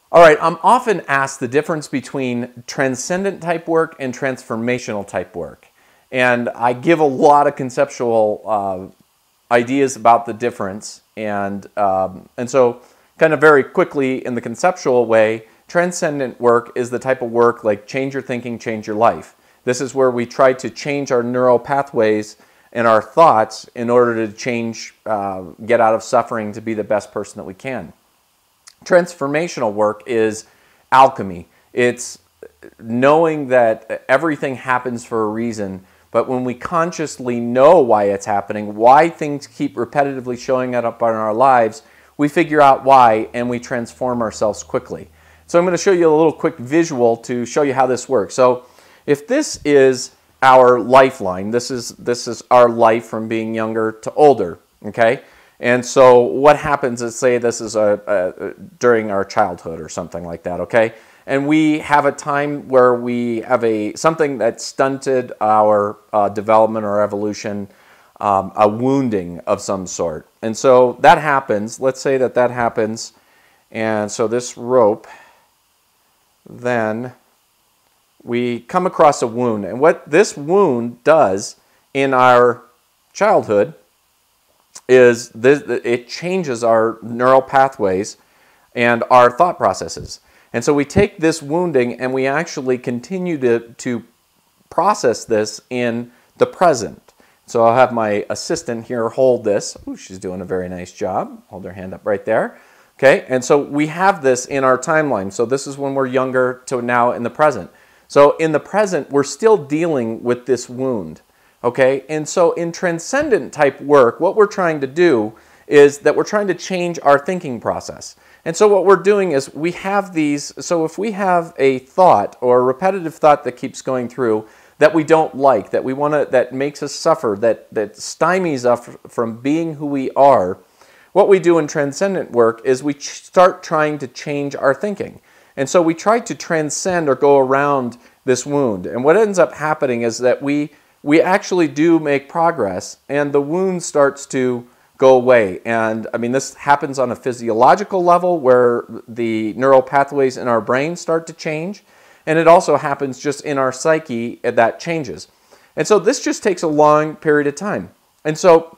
All right, I'm often asked the difference between transcendent type work and transformational type work. And I give a lot of conceptual ideas about the difference. And so kind of very quickly in the conceptual way, transcendent work is the type of work like change your thinking, change your life. This is where we try to change our neural pathways and our thoughts in order to change, get out of suffering to be the best person that we can. Transformational work is alchemy. It's knowing that everything happens for a reason, but when we consciously know why it's happening, why things keep repetitively showing up in our lives, we figure out why and we transform ourselves quickly. So I'm going to show you a little quick visual to show you how this works. So if this is our lifeline, this is our life from being younger to older, okay? And so what happens is, say this is during our childhood or something like that, okay? And we have a time where we have something that stunted our development or evolution, a wounding of some sort. And so that happens, let's say that happens, and so this rope, then we come across a wound. And what this wound does in our childhood is it changes our neural pathways and our thought processes. And so we take this wounding and we actually continue to process this in the present. So I'll have my assistant here hold this. Ooh, she's doing a very nice job. Hold her hand up right there. Okay, and so we have this in our timeline. So this is when we're younger to now in the present. So in the present, we're still dealing with this wound. Okay, and so in transcendent type work, what we're trying to do is that we're trying to change our thinking process. And so what we're doing is we have these, so if we have a thought or a repetitive thought that keeps going through that we don't like, that we want to, that makes us suffer, that stymies us from being who we are, what we do in transcendent work is we start trying to change our thinking. And so we try to transcend or go around this wound. And what ends up happening is that we actually do make progress and the wound starts to go away. And I mean, this happens on a physiological level where the neural pathways in our brain start to change. And it also happens just in our psyche that changes. And so this just takes a long period of time. And so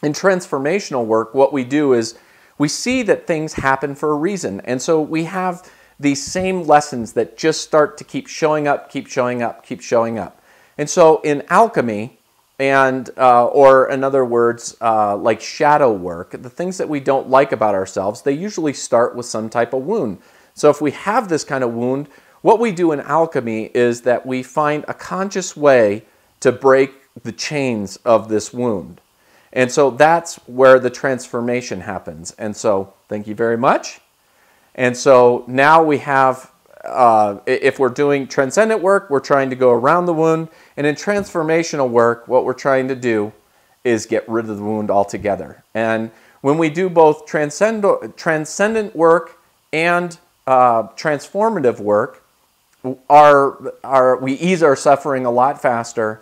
in transformational work, what we do is we see that things happen for a reason. And so we have these same lessons that just start to keep showing up, keep showing up, keep showing up. And so in alchemy, and or in other words, like shadow work, the things that we don't like about ourselves, they usually start with some type of wound. So if we have this kind of wound, what we do in alchemy is that we find a conscious way to break the chains of this wound. And so that's where the transformation happens. And so thank you very much. And so now we have, if we're doing transcendent work, we're trying to go around the wound. And in transformational work, what we're trying to do is get rid of the wound altogether. And when we do both transcendent work and transformative work, we ease our suffering a lot faster.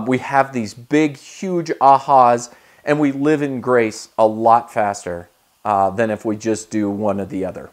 We have these big, huge ahas, and we live in grace a lot faster than if we just do one or the other.